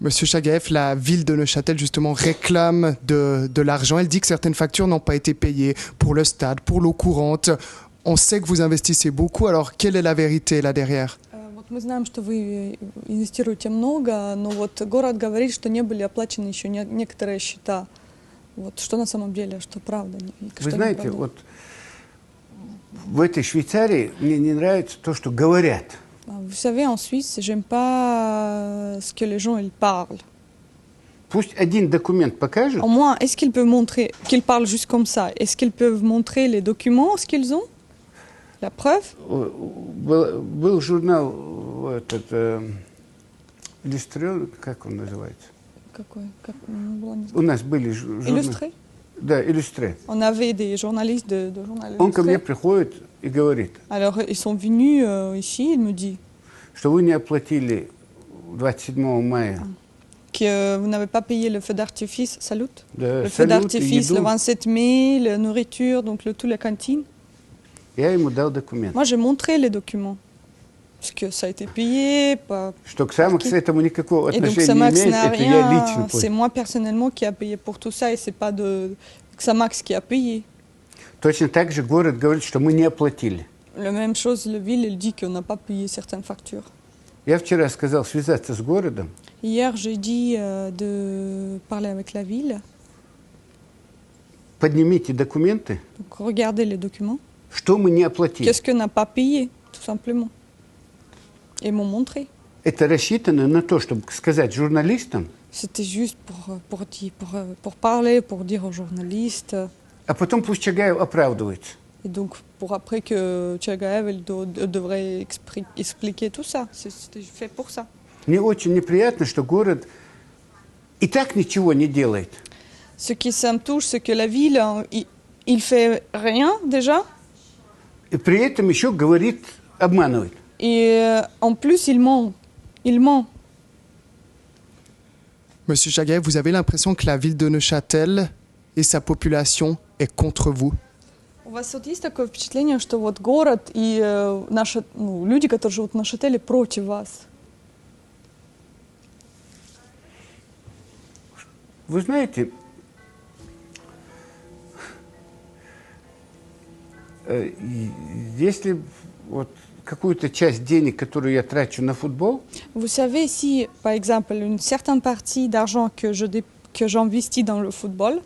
Monsieur Chagaev, la ville de Neuchâtel justement réclame de l'argent. Elle dit que certaines factures n'ont pas été payées pour le stade, pour l'eau courante. On sait que vous investissez beaucoup, alors quelle est la vérité là derrière? Вот мы знаем, что вы инвестируете много, но вот город говорит, что не были оплачены еще некоторые счета. Вот что на самом деле, что правда? Вы знаете, вот в этой Швейцарии мне не нравится то, что говорят. Vous savez, en Suisse, j'aime pas ce que les gens ils parlent. Пусть один документ покажет. Au moins, est-ce qu'ils peuvent montrer qu'ils parlent juste comme ça? Est-ce qu'ils peuvent montrer les documents, ce qu'ils ont? La preuve? Был журнал этот иллюстрированный, как он называется? Какой? У нас были журналы. Illustré? Да, иллюстрé. On avait des journalistes de journal Он ко мне illustré. приходит и говорит, Alors, ils sont venus ici, il me dit что вы не оплатили 27 мая. que vous n'avez pas payé le feu d'artifice, salut, Да, le feu салют и d'artifice le еду. 27 mai, la nourriture, donc tout la cantine. Я ему дал документ. Moi, j'ai montré les documents. Parce que ça a été payé, pas... Что Ксамакс к этому никакого Et donc, отношения не Xamax имеет, n'a это я лично rien. C'est понял. moi personnellement qui a payé pour tout ça et c'est pas de Xamax qui a payé. Точно так же город говорит, что мы не оплатили. La même chose, le ville, il dit qu'on n'a pas payé certaines factures. Я вчера сказал связаться с городом. Hier, j'ai dit de parler avec la ville. Поднимите документы, Donc, regardez les documents. что мы не оплатили. Qu'est-ce qu'on n'a pas payé, tout simplement. Et m'ont montré. Это рассчитано на то, чтобы сказать журналистам, C'était juste pour parler, pour dire aux journalistes. а потом пусть Чагаев оправдывается. Et donc, pour après que Chagaev devrait expliquer tout ça. C'était fait pour ça. Мне очень неприятно, что город и так ничего не делает. Ce qui ça me touche, c'est que la ville, il fait rien déjà. И при этом еще говорит, обманывает. Et en plus, il ment. Il ment. Monsieur Chagaev, vous avez l'impression que la ville de Neuchâtel et sa population est contre vous? У вас вот есть такое впечатление, что вот город и наши люди, которые живут в Neuchâtel, против вас? Вы знаете, если вот какую-то часть денег, которую я трачу на футбол, Vous savez, si, par exemple, une certaine partie d'argent que j'investis dans le football,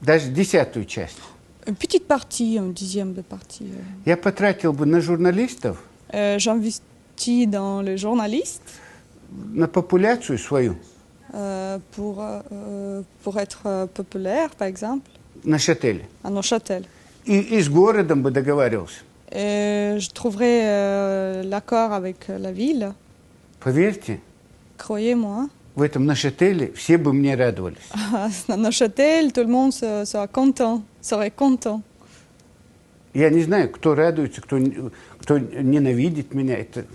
даже 10-ую часть, une petite partie, un dixième de partie, я потратил бы на журналистов, j'investis dans les journalistes на популяцию свою, pour être populaire, par exemple, на Шателе. à Neuchâtel. И с городом бы договаривался. Et je trouverai l'accord avec la ville. Поверьте, Croyez-moi. в этом Neuchâtel все бы мне радовались. À Neuchâtel, tout le monde sera content. Я не знаю, кто радуется, кто ненавидит меня. Это...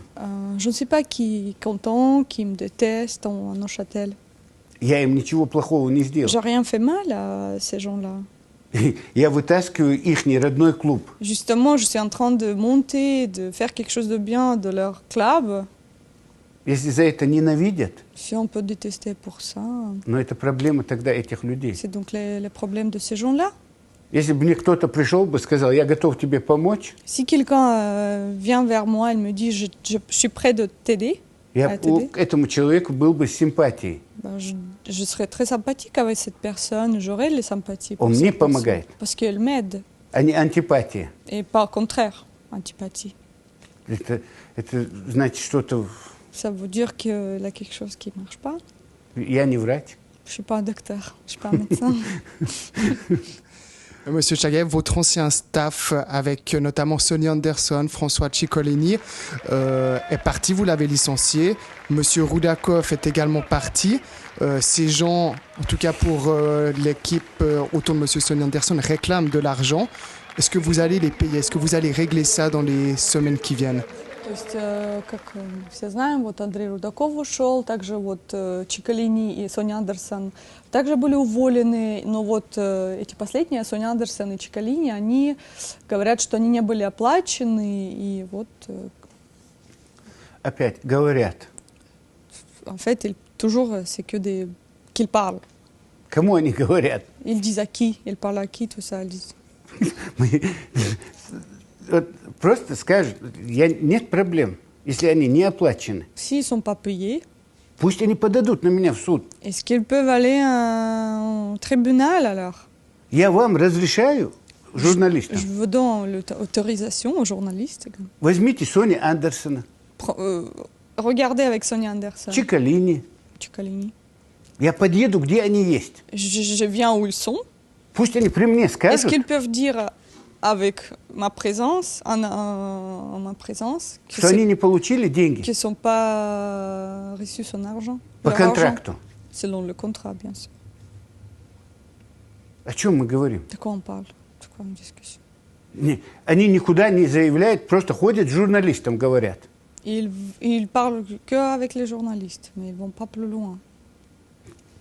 Je ne sais pas qui est content, qui me déteste à Neuchâtel. Я им ничего плохого не сделал. J'ai rien fait mal à ces gens-là. Я вытаскиваю их родной клуб. Justement, je suis en train de monter, de faire quelque chose de bien de leur club. Если за это ненавидят, Si on peut détester pour ça, но это проблема тогда этих людей. c'est donc les problèmes de ces gens-là. Если бы мне кто-то пришел бы, сказал, я готов тебе помочь, Si quelqu'un vient vers moi et me dit je suis prêt de t'aider, я к этому человеку был бы с симпатией. ben, je serais très sympathique avec cette personne, j'aurais les sympathies pour Он cette мне personne, помогает, parce qu'elle m'aide, а не антипатия. et pas au contraire, antipathie. Это значит что-то... Ça veut dire qu'il y a quelque chose qui ne marche pas. Я не врач. Je ne suis pas un docteur, je ne suis pas un médecin. Monsieur Chagaev, votre ancien staff, avec notamment Sonny Anderson, François Ciccolini, est parti, vous l'avez licencié. Monsieur Roudakov est également parti. Ces gens, en tout cas pour l'équipe autour de Monsieur Sonny Anderson, réclament de l'argent. Est-ce que vous allez les payer? Est-ce que vous allez régler ça dans les semaines qui viennent? То есть, как все знаем, вот Андрей Рудаков ушел, также вот Чиколини и Соня Андерсон также были уволены, но вот эти последние, Соня Андерсон и Чиколини, они говорят, что они не были оплачены, и вот... Опять говорят. En fait, toujours, c'est que qu'ils parlent. Кому они говорят? Ils disent à qui, ils parlent à qui, tout ça. Ils disent. Вот просто скажут, нет проблем, если они не оплачены. S'ils ne sont pas payés, Пусть они подадут на меня в суд. est-ce qu'ils peuvent aller au tribunal alors? Я вам разрешаю, журналистам, Je vous donne l'autorisation aux journalistes. возьмите Сони Андерсона, Regardez avec Sonia Anderson, Чикалини. Cicollini. Я подъеду, где они есть. Je viens où ils sont. Пусть они при мне Est-ce скажут, qu'ils peuvent dire avec ma présence, en ma présence, что они не получили деньги qu'ils ne sont pas reçus son argent? по Leur argent, контракту. selon le contrat, bien sûr. О чем мы говорим? De quoi on parle? De quoi une discussion? Они никуда не заявляют, просто ходят журналистам, говорят. Ils parlent qu'avec les journalistes, mais ils ne vont pas plus loin.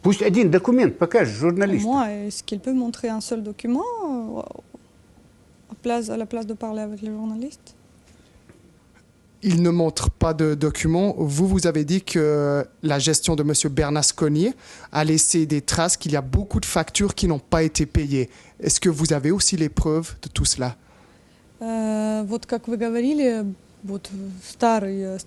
Пусть один документ покажет Pour журналистам. moi, est-ce qu'ils peuvent montrer un seul document à la place de parler avec les journalistes? Il ne montre pas de documents. Vous avez dit que la gestion de M. Bernasconi a laissé des traces, qu'il y a beaucoup de factures qui n'ont pas été payées. Est-ce que vous avez aussi les preuves de tout cela? Вот как вы говорили, вот старая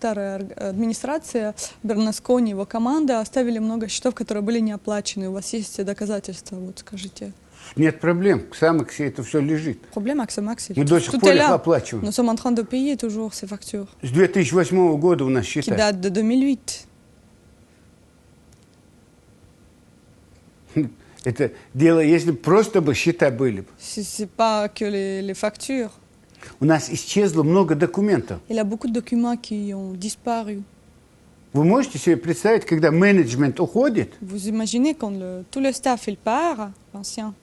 администрация, Бернаскони, его команда оставили много счетов, которые были не оплачены. У вас есть доказательства? Вот скажите. Нет проблем, в Самоксе это все лежит. Problème avec ce Max, Мы до сих tout пор est их là. оплачиваем. Nous sommes en train de payer toujours ces factures С 2008 года у нас qui счета. datent de 2008. Это дело, если просто бы счета были. C'est pas que les factures. У нас исчезло много документов. Il y a beaucoup de documents qui ont disparu. Вы можете себе представить, когда менеджмент уходит, Vous imaginez quand tout le staff il part, l'ancien.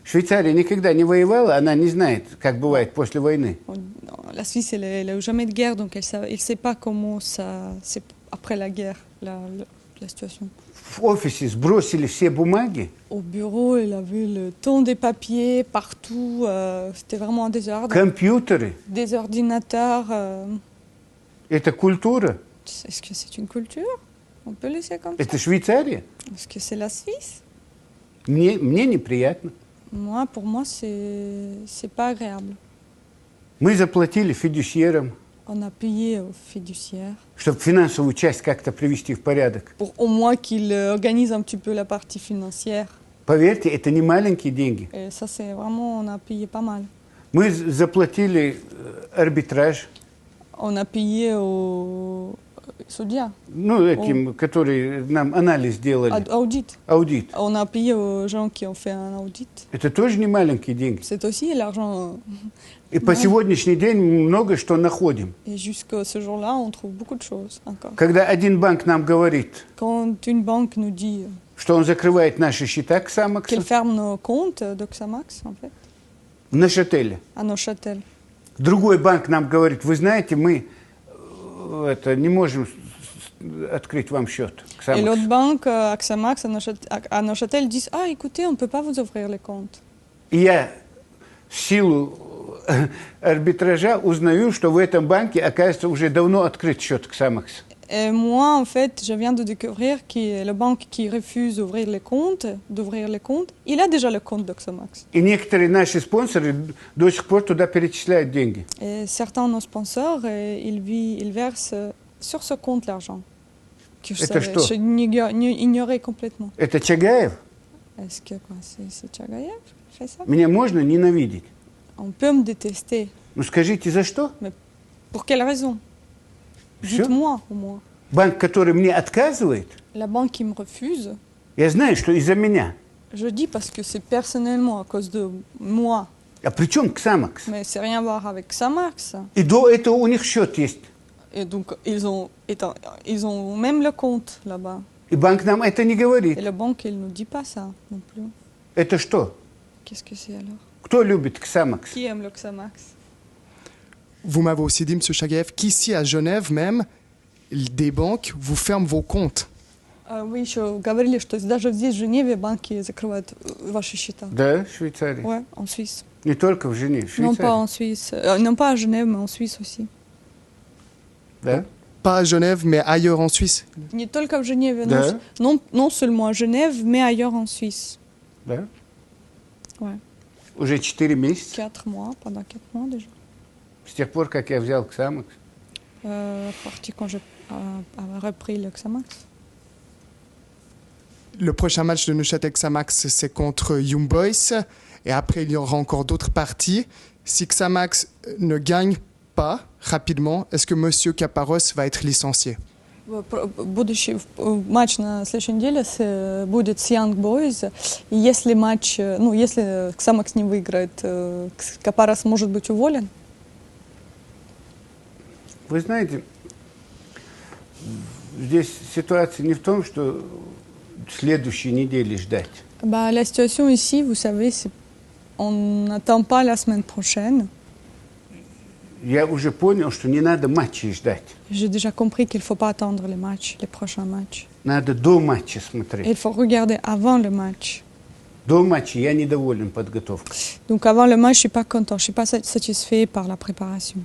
Швейцария никогда не воевала, она не знает, как бывает после войны. La Suisse, elle a eu jamais de guerre, donc elle ne sait pas comment ça, c'est après la guerre, la situation. В офисе сбросили все бумаги, Au bureau, il a vu le ton des papiers partout, c'était vraiment un désordre. компьютеры. Des ordinateurs, Это культура, est-ce que c'est une culture? On peut laisser comme ça? это Швейцария. Est-ce que c'est la Suisse? Мне неприятно. Moi, pour moi, c'est pas agréable. Мы заплатили фидюсьерам, On a payé aux fiduciaires чтобы финансовую часть как-то привести в порядок. pour au moins qu'ils organisent un petit peu la partie financière. Поверьте, это не маленькие деньги. Et ça, c'est vraiment, on a payé pas mal. Мы заплатили арбитраж, On a payé au судья, ну, этим, которые нам анализ делали, audit. аудит. On a payé aux gens qui ont fait un audit. Это тоже не маленькие деньги. C'est aussi l'argent. И по сегодняшний день много что находим. Et jusqu'à ce jour-là, on trouve beaucoup de choses encore. Когда один банк нам говорит, Quand une banque nous dit что он закрывает наши счета к Самоксу, qu'elle ferme nos comptes d'Oxamax, en fait, в Neuchâtel. à Neuchâtel. Другой банк нам говорит, вы знаете, мы не можем открыть вам счет к Et l'autre Самоксу. banque, Axamax, à Neuchâtel, disent ah, écoutez, on ne peut pas vous ouvrir les comptes. И я в силу арбитража узнаю, что в этом банке, оказывается, уже давно открыт счет к Самоксу. Et moi, en fait, je viens de découvrir que la banque qui refuse d'ouvrir les comptes, il a déjà le compte d'Oxamax. И некоторые наши спонсоры до сих пор туда перечисляют деньги. Et certains de nos sponsors, ils versent sur ce compte l'argent. Que Это что? je ignorais complètement. Это Чагаев? Est-ce que quoi, c'est Tchagayev qui fait ça? Меня можно ненавидеть. On peut me détester. Ну скажите, за что? Pour quelle raison? Всё? Dites-moi au moins. Банк, который мне отказывает, La banque qui me refuse, я знаю, что из-за меня. je dis parce que c'est personnellement à cause de moi. А при чем Ксамакс? Mais c'est rien à voir avec Xamax. И до этого у них счет есть. Et donc, ils ont même le compte là-bas. И банк нам это не Et говорит. la banque, elle ne nous dit pas ça non plus. Это что? Qu'est-ce que c'est alors? Кто любит Ксамакс? Qui aime le Xamax? Vous m'avez aussi dit, M. Chagaev, qu'ici à Genève même, des banques vous ferment vos comptes. Вы еще говорили, что даже здесь, в Женеве, банки закрывают ваши счета. Да, в Швейцарии. Ouais, en Suisse. Не только в Женеве, в Non pas Швейцарии. en Suisse. Non pas à Genève, mais en Suisse aussi. Да? pas à Genève, mais ailleurs en Suisse. Не только в Женеве, Да. non seulement à Genève, mais ailleurs en Suisse. Да? Ouais. Уже 4 месяца, 4 mois, pendant 4 mois déjà. с тех пор, как я взял Xamax. Parti quand j'ai repris le Xamax. Le prochain match de Neuchâtel Xamax, c'est contre Young Boys. Et après, il y aura encore d'autres parties. Si Xamax ne gagne pas rapidement, est-ce que Monsieur Caparros va être licencié? Будущий матч на следующей неделе будет с Young Boys. И если матч, ну, если Xamax не выиграет, Капарос может быть уволен? Вы знаете, здесь ситуация не в том, что следующей недели ждать. Bah, la situation ici, vous savez, on n'attend pas la semaine prochaine. Я уже понял, что не надо матчей ждать. J'ai déjà compris qu'il ne faut pas attendre les matchs, les prochains matchs. Надо до матча Et смотреть. il faut regarder avant le match. До матча я недоволен подготовкой. Donc avant le match, je ne suis pas content, je ne suis pas satisfait par la préparation.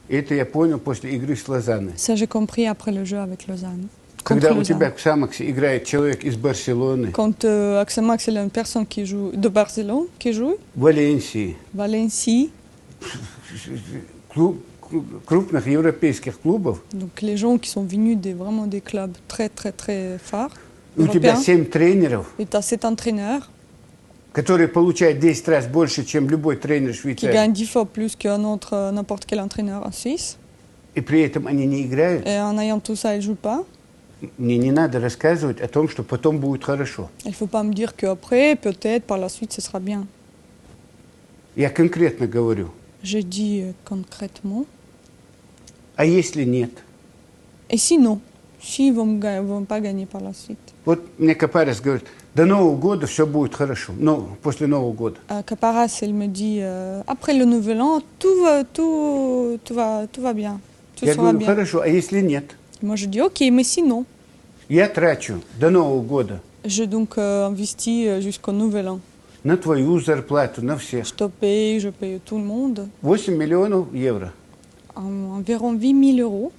Это я понял после игры с Лозанной. Ça, j'ai compris après le jeu avec Lausanne. Когда Contre у тебя Lausanne. в Xamax играет человек из Барселоны, Quand Xamax, c'est une personne qui joue de Barcelone, qui joue, Валенсии, Valencie, крупных европейских клубов, donc les gens qui sont venus vraiment des clubs très très très forts, и у тебя européens, 7 тренеров, et tu as 7 entraîneurs которые получают 10 раз больше, чем любой тренер qui Швейцарии, gagnent 10 fois plus qu'un autre, n'importe quel entraîneur en Suisse, и при этом они не играют, et en ayant tout ça, ils ne jouent pas. мне не надо рассказывать о том, что потом будет хорошо. Il ne faut pas me dire qu'après, peut-être, par la suite, ce sera bien. Я конкретно говорю. Je dis concrètement. А если нет? Et sinon, s'ils ne vont pas gagner par la suite. Вот мне Капарес говорит, до Нового года все будет хорошо. Но после Нового года. Caparas, elle me dit, après le nouvel an, tout va bien. Tout Я sera говорю, bien. хорошо, а если нет? Moi, je dis, ok, mais sinon, Я трачу до Нового года je donc investis jusqu'au nouvel an. на твою зарплату, на всех. Je paye tout le monde, 8 миллионов евро. environ 8 000 euros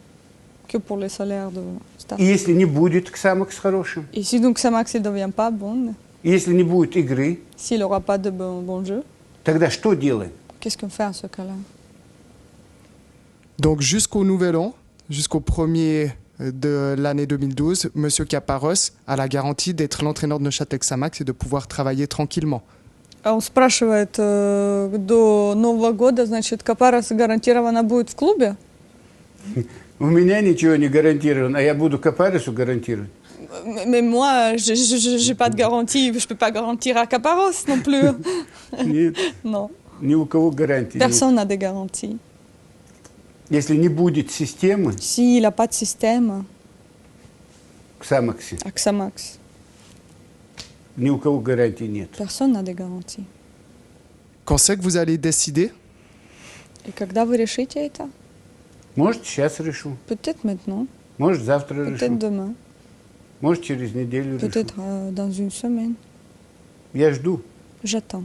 que pour le salaire de staff. И если не будет Xamax хорошим, Et si donc Xamax ne devient pas bon, и если не будет игры, s'il n'aura pas de bon jeu, тогда что делаем? qu'est-ce qu'on fait à ce cas-là? Donc jusqu'au Nouvel An, jusqu'au 1er de l'année 2012, Monsieur Caparros a la garantie d'être l'entraîneur de Neuchâtel Xamax et de pouvoir travailler tranquillement. Он спрашивает, до Нового года, значит, Капарос гарантированно будет в клубе? У меня ничего не гарантировано, а я буду Капаресу гарантировать. Mais moi, je n'ai pas de garantie, je ne peux pas garantir à Caparros non plus. Нет, Non, ни у кого гарантии нет. personne n'a de garantie. Если не будет системы S'il n'a pas de système в Xamax, à Xamax, ни у кого гарантий нет. personne n'a de garantie. Quand c'est que vous allez décider? Et когда вы решите это? Может, сейчас решу, Peut-être maintenant, может, завтра peut-être решу, demain, может, через неделю решу. peut-être dans une semaine. Я жду. J'attends.